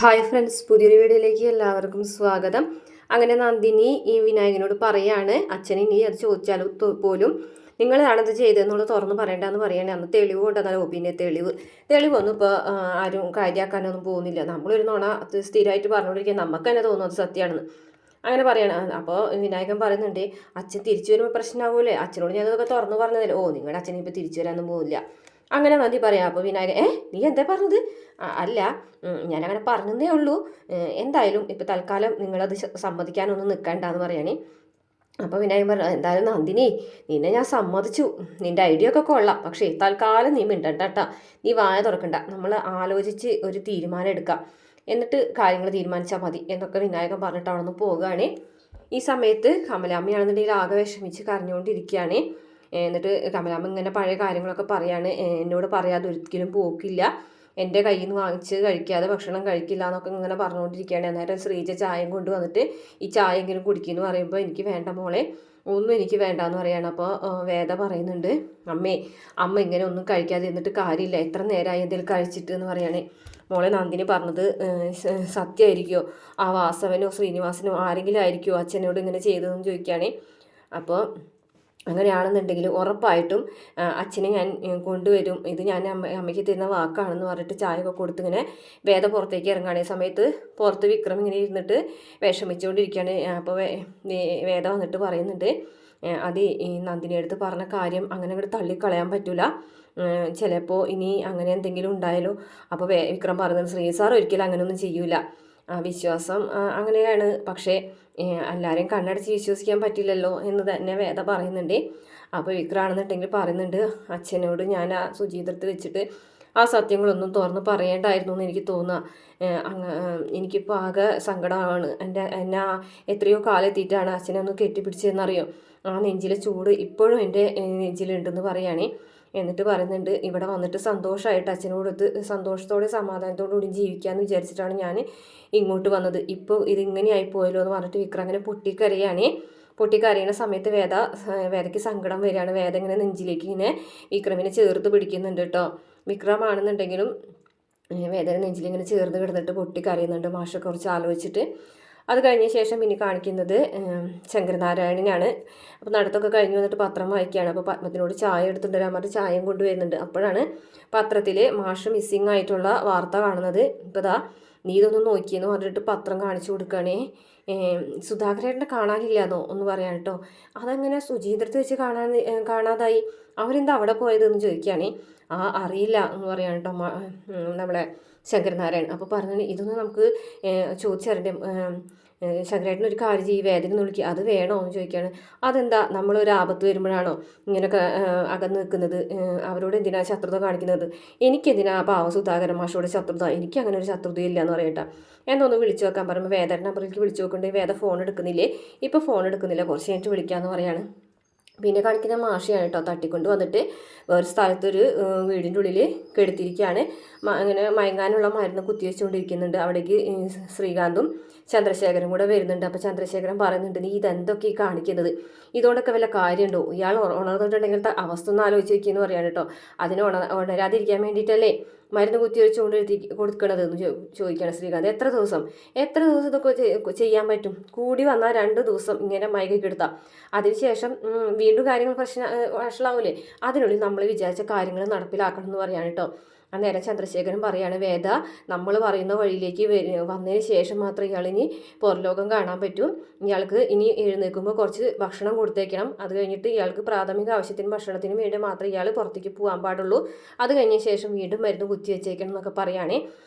Hi friends, പുതിയൊരു വീഡിയോയിലേക്ക് എല്ലാവർക്കും സ്വാഗതം. അങ്ങനെ നന്ദിനി ഈ വിനായകനോട് പറയാണ്, അച്ഛൻ ഇനി അത് ചോദിച്ചാൽ പോലും നിങ്ങളാണത് ചെയ്തതെന്നുള്ളത് തുറന്ന് പറയേണ്ടതെന്ന് പറയണേ. അന്ന് തെളിവ് കൊണ്ടുവന്നാലോ, പിന്നെ തെളിവൊന്നും ഇപ്പോൾ ആരും കാര്യമാക്കാനൊന്നും പോകുന്നില്ല. നമ്മളൊരു നുണ സ്ഥിരമായിട്ട് പറഞ്ഞുകൊണ്ടിരിക്കുക, നമുക്ക് തന്നെ തോന്നും അത് സത്യമാണെന്ന്. അങ്ങനെ പറയണം. അപ്പോൾ വിനായകൻ പറയുന്നുണ്ട്, അച്ഛൻ തിരിച്ചു വരുമ്പോൾ പ്രശ്നമാവൂലേ, അച്ഛനോട് ഞാനതൊക്കെ തുറന്ന് പറഞ്ഞതല്ലേ. നിങ്ങളുടെ അച്ഛൻ ഇപ്പോൾ തിരിച്ചു വരാനൊന്നും പോകില്ല. അങ്ങനെ നന്ദി പറയാം. അപ്പോൾ വിനായകൻ, നീ എന്താ പറഞ്ഞത്? അല്ല, ഞാനങ്ങനെ പറഞ്ഞതേ ഉള്ളൂ. എന്തായാലും ഇപ്പം തൽക്കാലം നിങ്ങളത് സമ്മതിക്കാനൊന്നും നിൽക്കണ്ടെന്ന് പറയണേ. അപ്പോൾ വിനായകൻ പറഞ്ഞു, എന്തായാലും നന്ദിനി, നിന്നെ ഞാൻ സമ്മതിച്ചു, നിൻ്റെ ഐഡിയ ഒക്കെ കൊള്ളാം, പക്ഷേ തൽക്കാലം നീ മിണ്ടണ്ട. നീ വായ തുറക്കണ്ട, നമ്മൾ ആലോചിച്ച് ഒരു തീരുമാനം എടുക്കാം, എന്നിട്ട് കാര്യങ്ങൾ തീരുമാനിച്ചാൽ മതി എന്നൊക്കെ വിനായകൻ പറഞ്ഞിട്ട് അവിടെ നിന്ന് പോകുകയാണ്. ഈ സമയത്ത് കമലാമ്മയാണെന്നുണ്ടെങ്കിൽ ആകെ വിഷമിച്ച് കരഞ്ഞുകൊണ്ടിരിക്കുകയാണ്. എന്നിട്ട് കമലാമ്മ ഇങ്ങനെ പഴയ കാര്യങ്ങളൊക്കെ പറയാണ്. എന്നോട് പറയാതെ ഒരിക്കലും പോക്കില്ല, എൻ്റെ കയ്യിൽ നിന്ന് വാങ്ങിച്ച് കഴിക്കാതെ ഭക്ഷണം കഴിക്കില്ല എന്നൊക്കെ ഇങ്ങനെ പറഞ്ഞുകൊണ്ടിരിക്കുകയാണ്. അന്നേരം ശ്രീജ ചായയും കൊണ്ട് വന്നിട്ട്, ഈ ചായ എങ്കിലും കുടിക്കുമെന്ന് പറയുമ്പോൾ, എനിക്ക് വേണ്ട മോളെ, ഒന്നും എനിക്ക് വേണ്ടാന്ന് പറയാണ്. അപ്പോൾ വേദ പറയുന്നുണ്ട്, അമ്മ ഇങ്ങനെ ഒന്നും കഴിക്കാതെ ഇരുന്നിട്ട് കാര്യമില്ല, എത്ര നേരമായി എന്തെങ്കിലും കഴിച്ചിട്ട് എന്ന് പറയുകയാണെ. മോളെ, നന്ദിനി പറഞ്ഞത് സത്യമായിരിക്കുമോ? ആ വാസവനോ ശ്രീനിവാസനോ ആരെങ്കിലും ആയിരിക്കുമോ അച്ഛനോട് ഇങ്ങനെ ചെയ്തതെന്ന് ചോദിക്കുകയാണെ. അപ്പോൾ അങ്ങനെയാണെന്നുണ്ടെങ്കിൽ ഉറപ്പായിട്ടും അച്ഛനെ ഞാൻ കൊണ്ടുവരും, ഇത് ഞാൻ അമ്മയ്ക്ക് തരുന്ന വാക്കാണെന്ന് പറഞ്ഞിട്ട് ചായ ഒക്കെ കൊടുത്തിങ്ങനെ വേദ പുറത്തേക്ക് ഇറങ്ങുകയാണ്. സമയത്ത് പുറത്ത് വിക്രം ഇങ്ങനെ ഇരുന്നിട്ട് വിഷമിച്ചുകൊണ്ടിരിക്കുകയാണ്. അപ്പോൾ വേദ വന്നിട്ട് പറയുന്നുണ്ട്, അത് ഈ നന്ദിനിയുടെ അടുത്ത് പറഞ്ഞ കാര്യം അങ്ങനെ അങ്ങോട്ട് തള്ളിക്കളയാൻ പറ്റില്ല, ചിലപ്പോൾ ഇനി അങ്ങനെ എന്തെങ്കിലും ഉണ്ടായാലോ. അപ്പോൾ വിക്രം പറയുന്നത്, ശ്രീ സാർ ഒരിക്കലും അങ്ങനെയൊന്നും ചെയ്യൂല, വിശ്വാസം അങ്ങനെയാണ്, പക്ഷേ എല്ലാവരെയും കണ്ണടച്ച് വിശ്വസിക്കാൻ പറ്റില്ലല്ലോ എന്ന് തന്നെ വേദ പറയുന്നുണ്ട്. അപ്പോൾ വിക്രാണെന്നുണ്ടെങ്കിൽ പറയുന്നുണ്ട്, അച്ഛനോട് ഞാൻ ആ സുജീത്രത്തിൽ വെച്ചിട്ട് ആ സത്യങ്ങളൊന്നും തുറന്ന് പറയേണ്ടായിരുന്നു എന്ന് എനിക്ക് തോന്നുക. എനിക്കിപ്പോൾ ആകെ സങ്കടമാണ്. എന്നെ എത്രയോ കാലെത്തിയിട്ടാണ് അച്ഛനെ ഒന്ന് കെട്ടിപ്പിടിച്ചതെന്നറിയോ. ആ നെഞ്ചിലെ ചൂട് ഇപ്പോഴും എൻ്റെ നെഞ്ചിലുണ്ടെന്ന് പറയുകയാണെ. എന്നിട്ട് പറയുന്നുണ്ട്, ഇവിടെ വന്നിട്ട് സന്തോഷമായിട്ട് അച്ഛനോടൊത്ത് സന്തോഷത്തോടെ സമാധാനത്തോടുകൂടി ജീവിക്കാമെന്ന് വിചാരിച്ചിട്ടാണ് ഞാൻ ഇങ്ങോട്ട് വന്നത്. ഇപ്പോൾ ഇതിങ്ങനെയായി പോയല്ലോ എന്ന് പറഞ്ഞിട്ട് വിക്രം അങ്ങനെ പൊട്ടിക്കരയുന്ന സമയത്ത് വേദയ്ക്ക് സങ്കടം വരികയാണ്. വേദ ഇങ്ങനെ നെഞ്ചിലേക്ക് ഇങ്ങനെ വിക്രമിനെ ചേർത്ത് പിടിക്കുന്നുണ്ട് കേട്ടോ. വിക്രമാണെന്നുണ്ടെങ്കിലും വേദന നെഞ്ചിലിങ്ങനെ ചേർന്ന് കിടന്നിട്ട് പൊട്ടിക്കരയുന്നുണ്ട്, മാഷെ കുറിച്ച് ആലോചിച്ചിട്ട്. അത് കഴിഞ്ഞ ശേഷം പിന്നെ കാണിക്കുന്നത് ശങ്കരനാരായണനാണ്. അപ്പോൾ നടത്തൊക്കെ കഴിഞ്ഞ് വന്നിട്ട് പത്രം വായിക്കുകയാണ്. അപ്പോൾ പത്മത്തിനോട് ചായ എടുത്തിട്ട് വരാൻ പറഞ്ഞിട്ട് ചായയും കൊണ്ടുവരുന്നുണ്ട്. അപ്പോഴാണ് പത്രത്തിൽ മാഷ് മിസ്സിങ് ആയിട്ടുള്ള വാർത്ത കാണുന്നത്. ഇപ്പോൾ ദാ നീ ഇതൊന്നും നോക്കിയെന്ന് പറഞ്ഞിട്ട് പത്രം കാണിച്ചു കൊടുക്കുകയാണേ. സുധാകരേട്ടനെ കാണാനില്ലാന്നോ ഒന്ന് പറയാൻ കേട്ടോ. അതങ്ങനെ സുചീന്ദ്രത്തെ വെച്ച് കാണാതായി, അവരെന്താ അവിടെ പോയതെന്ന് ചോദിക്കുകയാണേ. അറിയില്ല എന്ന് പറയാൻ കേട്ടോ നമ്മളെ ശങ്കരനാരായണൻ. അപ്പോൾ പറഞ്ഞു, ഇതൊന്നും നമുക്ക് ചോദിച്ചറിയണ്ടേ, ശങ്കരേട്ടൻ ഒരു കാര്യം ചെയ്യും, വേദന വിളിക്കുക, അത് വേണോ എന്ന് ചോദിക്കുകയാണ്. അതെന്താ, നമ്മളൊരു ആപത്ത് വരുമ്പോഴാണോ ഇങ്ങനെയൊക്കെ അകന്ന് നിൽക്കുന്നത്, അവരോട് എന്തിനാ ശത്രുത കാണിക്കുന്നത്? എനിക്കെന്തിനാ പാവ സുധാകരൻ മാഷോട് ശത്രുത, എനിക്ക് അങ്ങനെ ഒരു ശത്രുതയില്ല എന്ന് പറയട്ടെ. എന്നൊന്ന് വിളിച്ചു നോക്കാൻ പറയുമ്പോൾ വേദയുടെ നമ്പറിലേക്ക് വിളിച്ചു നോക്കണ്ടേ, വേദ ഫോൺ എടുക്കുന്നില്ലേ, ഇപ്പോൾ ഫോൺ എടുക്കുന്നില്ല, കുറച്ച് കഴിഞ്ഞിട്ട് വിളിക്കാമെന്ന് പറയാണ്. പിന്നെ കാണിക്കുന്ന മാഷിയാണ് കേട്ടോ. തട്ടിക്കൊണ്ട് വന്നിട്ട് വേറെ സ്ഥലത്തൊരു വീടിൻ്റെ ഉള്ളിൽ കെടുത്തിരിക്കുകയാണ്. അങ്ങനെ മയങ്ങാനുള്ള മരുന്ന് കുത്തിവെച്ചുകൊണ്ടിരിക്കുന്നുണ്ട്. അവിടേക്ക് ശ്രീകാന്തും ചന്ദ്രശേഖരൻ കൂടെ വരുന്നുണ്ട്. അപ്പോൾ ചന്ദ്രശേഖരൻ പറയുന്നുണ്ട്, നീ ഇതെന്തൊക്കെ ഈ കാണിക്കുന്നത്, ഇതുകൊണ്ടൊക്കെ വല്ല കാര്യമുണ്ടോ? ഇയാൾ ഉണർന്നിട്ടുണ്ടെങ്കിൽ അവസ്ഥ ഒന്ന് ആലോചിച്ച് വയ്ക്കുമെന്ന് പറയാണ് കേട്ടോ. അതിന് ഉണരാതിരിക്കാൻ വേണ്ടിയിട്ടല്ലേ മരുന്ന് കുത്തിവെച്ചുകൊണ്ട് കൊടുക്കണത് എന്ന് ചോദിക്കുകയാണ് ശ്രീകാന്ത്. എത്ര ദിവസം ഇതൊക്കെ ചെയ്യാൻ പറ്റും? കൂടി വന്നാൽ 2 ദിവസം ഇങ്ങനെ മയക്കിക്കെടുത്താം, അതിനുശേഷം വീണ്ടും കാര്യങ്ങൾ വഷളാവൂലേ? അതിനുള്ളിൽ നമ്മൾ വിചാരിച്ച കാര്യങ്ങൾ നടപ്പിലാക്കണം എന്ന് പറയാണ് കേട്ടോ. അന്നേരം ചന്ദ്രശേഖരൻ പറയാണ്, വേദ നമ്മൾ പറയുന്ന വഴിയിലേക്ക് വന്നതിന് ശേഷം മാത്രമേ ഇയാളിനി പുറലോകം കാണാൻ പറ്റൂ. ഇയാൾക്ക് ഇനി എഴുന്നേൽക്കുമ്പോൾ കുറച്ച് ഭക്ഷണം കൊടുത്തേക്കണം. അത് കഴിഞ്ഞിട്ട് ഇയാൾക്ക് പ്രാഥമിക ആവശ്യത്തിന് ഭക്ഷണത്തിന് വേണ്ടി മാത്രമേ ഇയാൾ പുറത്തേക്ക് പോകാൻ പാടുള്ളൂ. അത് കഴിഞ്ഞ ശേഷം വീണ്ടും മരുന്ന് കുത്തിവെച്ചേക്കണം എന്നൊക്കെ പറയുകയാണേ.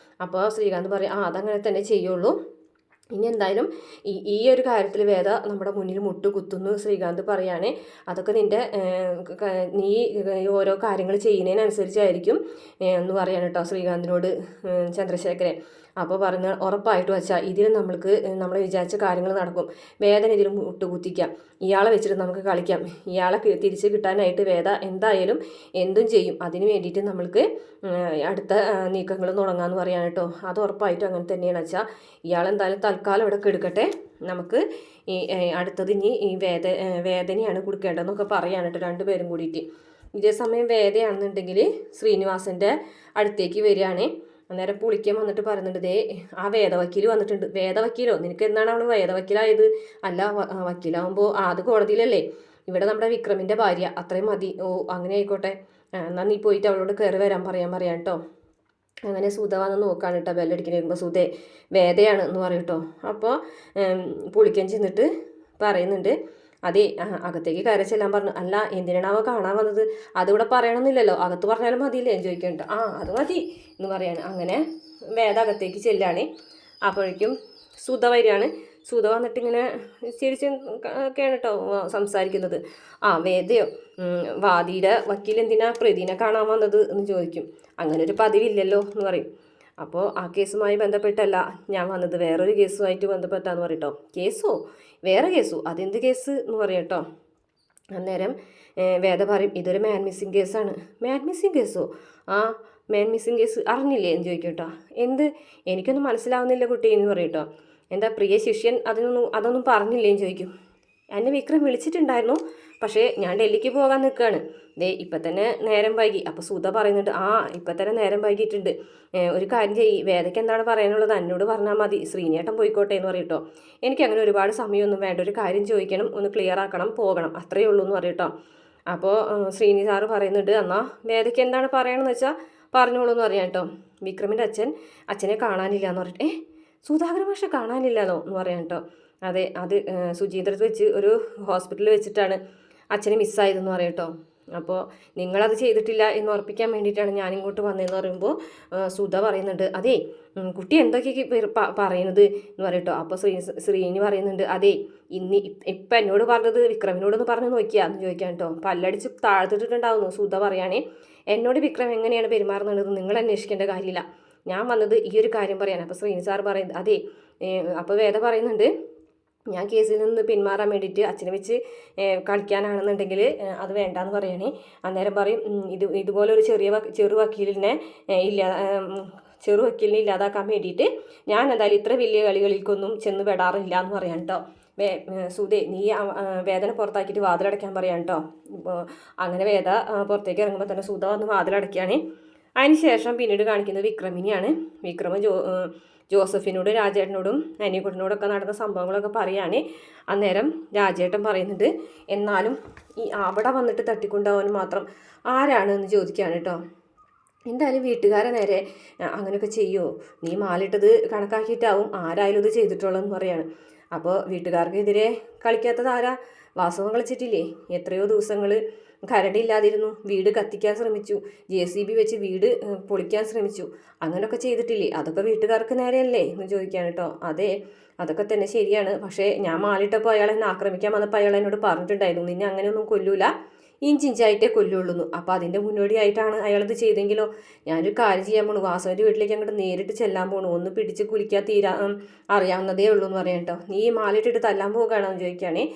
അപ്പോൾ ശ്രീകാന്ത് പറയും, അതങ്ങനെ തന്നെ ചെയ്യുള്ളൂ. ഇനി എന്തായാലും ഈ ഒരു കാര്യത്തിൽ വേദ നമ്മുടെ മുന്നിൽ മുട്ടുകുത്തുന്നു ശ്രീകാന്ത് പറയാണ്. അതൊക്കെ നീ ഓരോ കാര്യങ്ങൾ ചെയ്യുന്നതിനനുസരിച്ചായിരിക്കും എന്ന് പറയാണ് കേട്ടോ ശ്രീകാന്തിനോട് ചന്ദ്രശേഖരൻ. അപ്പോൾ പറഞ്ഞ ഉറപ്പായിട്ട് വെച്ചാൽ ഇതിൽ നമ്മൾ വിചാരിച്ച കാര്യങ്ങൾ നടക്കും. വേദന ഇതിൽ മുട്ടുകുത്തിക്കാം, ഇയാളെ വെച്ചിട്ട് നമുക്ക് കളിക്കാം, ഇയാളെ തിരിച്ച് കിട്ടാനായിട്ട് വേദ എന്തായാലും എന്തും ചെയ്യും. അതിന് വേണ്ടിയിട്ട് നമ്മൾക്ക് അടുത്ത നീക്കങ്ങൾ തുടങ്ങാമെന്ന് പറയാൻ കേട്ടോ. അത് ഉറപ്പായിട്ടും അങ്ങനെ തന്നെയാണ് വെച്ചാൽ ഇയാളെന്തായാലും തൽക്കാലം ഇവിടെ കെടുക്കട്ടെ, നമുക്ക് ഈ അടുത്തത് ഇനി ഈ വേദനയാണ് കൊടുക്കേണ്ടതെന്നൊക്കെ പറയാണ് കേട്ടോ രണ്ടുപേരും കൂടിയിട്ട്. ഇതേ സമയം വേദയാണെന്നുണ്ടെങ്കിൽ ശ്രീനിവാസൻ്റെ അടുത്തേക്ക് വരികയാണ്. അന്നേരം പുളിക്കാൻ വന്നിട്ട് പറയുന്നുണ്ട്, ദേ ആ വേദവക്കീൽ വന്നിട്ടുണ്ട്. വേദവക്കീലോ? നിനക്ക് എന്താണ് അവൾ വേദവക്കീലായത്? അല്ല വക്കീലാവുമ്പോൾ അത് കോടതിയിലല്ലേ. ഇവിടെ നമ്മുടെ വിക്രമിൻ്റെ ഭാര്യ, അത്രയും മതി. ഓ അങ്ങനെ ആയിക്കോട്ടെ, എന്നാൽ നീ പോയിട്ട് അവളോട് കയറി വരാൻ പറയാം കേട്ടോ. അങ്ങനെ സുധ വന്ന് നോക്കാണ് കേട്ടോ. ബെല്ലടിക്കുന്ന വരുമ്പോൾ സുധേ വേദയാണ് എന്ന് പറയും കേട്ടോ. അപ്പോൾ പുളിക്കൻ ചെന്നിട്ട് പറയുന്നുണ്ട്, അതെ അകത്തേക്ക് കയറി ചെല്ലാൻ പറഞ്ഞു. അല്ല എന്തിനാണ് അവ കാണാൻ വന്നത്? അതിവിടെ പറയണമെന്നില്ലല്ലോ, അകത്ത് പറഞ്ഞാലും മതിയില്ലേ എന്ന് ചോദിക്കണ്ട. അത് മതി എന്ന് പറയാണ്. അങ്ങനെ വേദ അകത്തേക്ക് ചെല്ലാണ്. അപ്പോഴേക്കും സുധ വരികയാണ്. സുധ വന്നിട്ട് ഇങ്ങനെ ചിരിച്ചൊക്കെയാണ് കേട്ടോ സംസാരിക്കുന്നത്. വേദയോ, വാദിയുടെ വക്കീൽ എന്തിനാ പ്രതിനെ കാണാൻ വന്നത് എന്ന് ചോദിക്കും. അങ്ങനെ ഒരു പതിവില്ലല്ലോ എന്ന് പറയും. അപ്പോൾ ആ കേസുമായി ബന്ധപ്പെട്ടല്ല ഞാൻ വന്നത്, വേറൊരു കേസുമായിട്ട് ബന്ധപ്പെട്ടാന്ന് പറയട്ടോ. കേസോ? വേറെ കേസോ? അതെന്ത് കേസ് എന്ന് പറയും കേട്ടോ. അന്നേരം വേദ പറയും, ഇതൊരു മാൻ മിസ്സിങ് കേസാണ്. മാൻ മിസ്സിങ് കേസോ? മാൻ മിസ്സിങ് കേസ് അറിഞ്ഞില്ലേ എന്ന് ചോദിക്കും കേട്ടോ. എന്ത്? എനിക്കൊന്നും മനസ്സിലാവുന്നില്ല കുട്ടി എന്ന് പറയും കേട്ടോ. എന്താ പ്രിയ ശിഷ്യൻ അതൊന്നും പറഞ്ഞില്ലേന്ന് ചോദിക്കും. എന്നെ വിക്രം വിളിച്ചിട്ടുണ്ടായിരുന്നു, പക്ഷേ ഞാൻ ഡൽഹിക്ക് പോകാൻ നിൽക്കുകയാണ്. ഇപ്പം തന്നെ നേരം വൈകി. അപ്പോൾ സുധ പറയുന്നുണ്ട്, ഇപ്പം തന്നെ നേരം വൈകിയിട്ടുണ്ട്. ഒരു കാര്യം ചെയ്യ്, വേദയ്ക്ക് എന്താണ് പറയാനുള്ളത് എന്നോട് പറഞ്ഞാൽ മതി, ശ്രീനേട്ടൻ പോയിക്കോട്ടെ എന്ന് പറയട്ടോ. എനിക്കങ്ങനെ ഒരുപാട് സമയമൊന്നും വേണ്ട, ഒരു കാര്യം ചോദിക്കണം, ഒന്ന് ക്ലിയർ ആക്കണം, പോകണം, അത്രയേ ഉള്ളൂ എന്ന് പറയട്ടോ. അപ്പോൾ ശ്രീനി സാറ് പറയുന്നുണ്ട്, എന്നാൽ വേദയ്ക്ക് എന്താണ് പറയണമെന്ന് വെച്ചാൽ പറഞ്ഞോളൂ എന്ന് പറയാം കേട്ടോ. വിക്രമിൻ്റെ അച്ഛനെ കാണാനില്ല എന്ന് പറഞ്ഞിട്ട്, സുധാകര മാഷെ കാണാനില്ലല്ലോ എന്ന് പറയാം കേട്ടോ. അതെ, അത് സുചീന്ദ്രത്ത് വെച്ച് ഒരു ഹോസ്പിറ്റലിൽ വെച്ചിട്ടാണ് അച്ഛനെ മിസ്സായതെന്ന് പറയാം കേട്ടോ. അപ്പോൾ നിങ്ങളത് ചെയ്തിട്ടില്ല എന്ന് ഉറപ്പിക്കാൻ വേണ്ടിയിട്ടാണ് ഞാനിങ്ങോട്ട് വന്നതെന്ന് പറയുമ്പോൾ സുധ പറയുന്നുണ്ട്, അതേ കുട്ടി എന്തൊക്കെയാണ് പറയുന്നത് എന്ന് പറയട്ടോ. അപ്പോൾ ശ്രീനി പറയുന്നുണ്ട്, അതെ ഇപ്പം എന്നോട് പറഞ്ഞത് വിക്രമിനോടൊന്ന് പറഞ്ഞു നോക്കിയാ എന്ന് ചോദിക്കാൻ കേട്ടോ. പല്ലടിച്ച് താഴ്ത്തിട്ടുണ്ടാവുന്നു സുധ പറയാനേ. എന്നോട് വിക്രം എങ്ങനെയാണ് പെരുമാറുന്നത് നിങ്ങൾ അന്വേഷിക്കേണ്ട കാര്യമില്ല, ഞാൻ വന്നത് ഈ ഒരു കാര്യം പറയാൻ. അപ്പോൾ ശ്രീനി സാർ പറയുന്നത്, അതെ. അപ്പോൾ വേദ പറയുന്നുണ്ട്, ഞാൻ കേസിൽ നിന്ന് പിന്മാറാൻ വേണ്ടിയിട്ട് അച്ഛനെ വെച്ച് കളിക്കാനാണെന്നുണ്ടെങ്കിൽ അത് വേണ്ടാന്ന് പറയണേ. അന്നേരം പറയും, ഇതുപോലെ ഒരു ചെറു വക്കീലിനെ ഇല്ലാതാക്കാൻ വേണ്ടിയിട്ട് ഞാൻ എന്തായാലും ഇത്ര വലിയ കളികൾക്കൊന്നും ചെന്ന് പെടാറില്ല എന്ന് പറയാം കേട്ടോ. സുധേ നീ വേദന പുറത്താക്കിയിട്ട് വാതിലടയ്ക്കാൻ പറയാം കേട്ടോ. ഇപ്പോൾ അങ്ങനെ വേദ പുറത്തേക്ക് ഇറങ്ങുമ്പോൾ തന്നെ സുധ വന്ന് വാതിലടയ്ക്കുകയാണ്. അതിനുശേഷം പിന്നീട് കാണിക്കുന്നത് വിക്രമിനെയാണ്. വിക്രമ ജോസഫിനോടും രാജേട്ടനോടും അനിയക്കുട്ടനോടൊക്കെ നടന്ന സംഭവങ്ങളൊക്കെ പറയാണ്. അന്നേരം രാജേട്ടൻ പറയുന്നുണ്ട്, എന്നാലും അവിടെ വന്നിട്ട് തട്ടിക്കൊണ്ടുപോകാൻ മാത്രം ആരാണ് എന്ന് ചോദിക്കുകയാണ് കേട്ടോ. എന്തായാലും വീട്ടുകാരെ നേരെ അങ്ങനെയൊക്കെ ചെയ്യുമോ? നീ മാലിട്ടത് കണക്കാക്കിയിട്ടാവും ആരായാലും ഇത് ചെയ്തിട്ടുള്ളതെന്ന് പറയാണ്. അപ്പോൾ വീട്ടുകാർക്കെതിരെ കളിക്കാത്തത് ആരാ? വാസവം കളിച്ചിട്ടില്ലേ? എത്രയോ ദിവസങ്ങൾ കരടില്ലാതിരുന്നു, വീട് കത്തിക്കാൻ ശ്രമിച്ചു, JCB വെച്ച് വീട് പൊളിക്കാൻ ശ്രമിച്ചു, അങ്ങനെയൊക്കെ ചെയ്തിട്ടില്ലേ? അതൊക്കെ വീട്ടുകാർക്ക് നേരെയല്ലേ എന്ന് ചോദിക്കുകയാണ് കേട്ടോ. അതെ, അതൊക്കെ തന്നെ ശരിയാണ്. പക്ഷേ ഞാൻ മാലിട്ടപ്പോൾ അയാൾ എന്നെ ആക്രമിക്കാൻ വന്നപ്പോൾ അയാൾ എന്നോട് പറഞ്ഞിട്ടുണ്ടായിരുന്നു, നിന്നെ അങ്ങനെയൊന്നും കൊല്ലൂല, ഇഞ്ചിഞ്ചായിട്ടേ കൊല്ലുള്ളൂ. അപ്പോൾ അതിൻ്റെ മുന്നോടിയായിട്ടാണ് അയാളിത് ചെയ്തെങ്കിലോ. ഞാനൊരു കാര്യം ചെയ്യാൻ പോണു, വാസവൻ്റെ വീട്ടിലേക്ക് അങ്ങോട്ട് നേരിട്ട് ചെല്ലാൻ പോണു, ഒന്ന് പിടിച്ച് കുലിക്കാൻ അറിയാവുന്നതേ ഉള്ളൂ എന്ന് പറയാം കേട്ടോ. നീ മാലിട്ടിട്ട് തല്ലാൻ പോകുകയാണെന്ന് ചോദിക്കുകയാണേ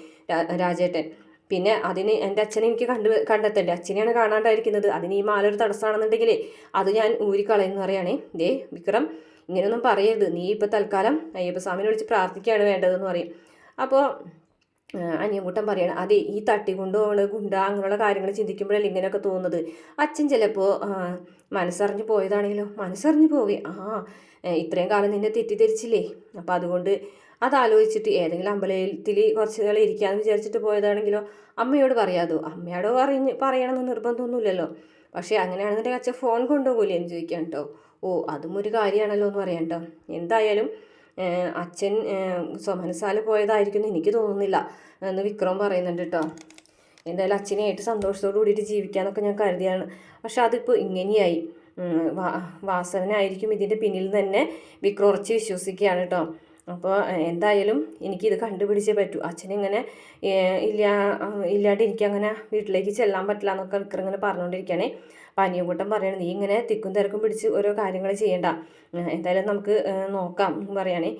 രാജേട്ടൻ. പിന്നെ അതിന് എൻ്റെ അച്ഛനെ എനിക്ക് കണ്ടെത്തണ്ടേ, അച്ഛനെയാണ് കാണാണ്ടായിരിക്കുന്നത്, അതിന് ഈ മാലൊരു തടസ്സമാണെന്നുണ്ടെങ്കിൽ അത് ഞാൻ ഊരിക്കളയെന്ന് പറയുകയാണേ. വിക്രം ഇങ്ങനെയൊന്നും പറയരുത്, നീ ഇപ്പോൾ തൽക്കാലം അയ്യപ്പസ്വാമിനെ വിളിച്ച് പ്രാർത്ഥിക്കുകയാണ് വേണ്ടതെന്ന് പറയും. അപ്പോൾ അനിയൻകുട്ടൻ പറയണം, അതെ ഈ തട്ടിക്കൊണ്ടുപോകണ ഗുണ്ട അങ്ങനെയുള്ള കാര്യങ്ങൾ ചിന്തിക്കുമ്പോഴല്ലേ ഇങ്ങനെയൊക്കെ തോന്നുന്നത്. അച്ഛൻ ചിലപ്പോൾ മനസ്സറിഞ്ഞ് പോയതാണെങ്കിലോ, മനസ്സറിഞ്ഞ് പോവുകയും ഇത്രയും കാലം നിന്നെ തെറ്റിദ്ധരിച്ചില്ലേ, അപ്പോൾ അതുകൊണ്ട് അതാലോചിച്ചിട്ട് ഏതെങ്കിലും അമ്പലത്തിൽ കുറച്ച് നാൾ ഇരിക്കാമെന്ന് വിചാരിച്ചിട്ട് പോയതാണെങ്കിലോ അമ്മയോട് പറയാതോ? അമ്മയോടോ പറയണമെന്ന് നിർബന്ധമൊന്നുമില്ലല്ലോ. പക്ഷേ അങ്ങനെയാണെന്നുണ്ടെങ്കിൽ അച്ഛൻ ഫോൺ കൊണ്ടുപോകില്ലേ എന്ന് ചോദിക്കാം കേട്ടോ. അതും ഒരു കാര്യമാണല്ലോ എന്ന് പറയാം കേട്ടോ. എന്തായാലും അച്ഛൻ സ്വമനസാൽ പോയതായിരിക്കും എനിക്ക് തോന്നുന്നില്ല എന്ന് വിക്രം പറയുന്നുണ്ട് കേട്ടോ. എന്തായാലും അച്ഛനെയായിട്ട് സന്തോഷത്തോടു കൂടിയിട്ട് ജീവിക്കാമെന്നൊക്കെ ഞാൻ കരുതിയാണ്. പക്ഷെ അതിപ്പോൾ ഇങ്ങനെയായി. വാസവനായിരിക്കും ഇതിൻ്റെ പിന്നിൽ തന്നെ വിക്രം ഉറച്ച് വിശ്വസിക്കുകയാണ് കേട്ടോ. അപ്പോൾ എന്തായാലും എനിക്കിത് കണ്ടുപിടിച്ചേ പറ്റൂ. അച്ഛനിങ്ങനെ ഇല്ലാണ്ട് എനിക്കങ്ങനെ വീട്ടിലേക്ക് ചെല്ലാൻ പറ്റില്ല എന്നൊക്കെ വിക്രം ഇങ്ങനെ പറഞ്ഞുകൊണ്ടിരിക്കുകയാണേ. അപ്പോൾ അനിയൻകുട്ടൻ പറയണത്, നീ ഇങ്ങനെ തിക്കും തിരക്കും പിടിച്ച് ഓരോ കാര്യങ്ങൾ ചെയ്യണ്ട, എന്തായാലും നമുക്ക് നോക്കാം എന്ന് പറയുകയാണേ.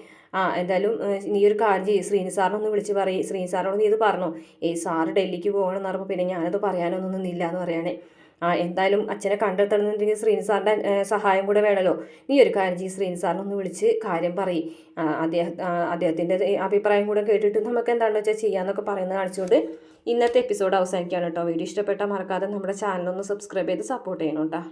എന്തായാലും നീ ഒരു കാര്യം ചെയ്യും, ശ്രീനി സാറിനൊന്ന് വിളിച്ച് പറയും, ശ്രീനി സാറിനോട് നീ ഇത് പറഞ്ഞോ? സാറ് ഡൽഹിക്ക് പോകണമെന്ന് പറയുമ്പോൾ പിന്നെ ഞാനത് പറയാനൊന്നും നിന്നില്ല എന്ന് പറയുകയാണേ. എന്തായാലും അച്ഛനെ കണ്ടെത്തണമെന്നുണ്ടെങ്കിൽ ശ്രീനി സാറിൻ്റെ സഹായം കൂടെ വേണമല്ലോ. നീ ഒരു കാര്യം ചെയ്യും, ശ്രീനി സാറിനൊന്ന് വിളിച്ച് കാര്യം പറയും, അദ്ദേഹത്തിൻ്റെ അഭിപ്രായം കൂടെ കേട്ടിട്ട് നമുക്ക് എന്താണെന്ന് വെച്ചാൽ ചെയ്യാമെന്നൊക്കെ പറയുന്നത് കാണിച്ചുകൊണ്ട് ഇന്നത്തെ എപ്പിസോഡ് അവസാനിക്കുകയാണ് കേട്ടോ. വീഡിയോ ഇഷ്ടപ്പെട്ടാൽ മറക്കാതെ നമ്മുടെ ചാനലൊന്ന് സബ്സ്ക്രൈബ് ചെയ്ത് സപ്പോർട്ട് ചെയ്യണം കേട്ടോ.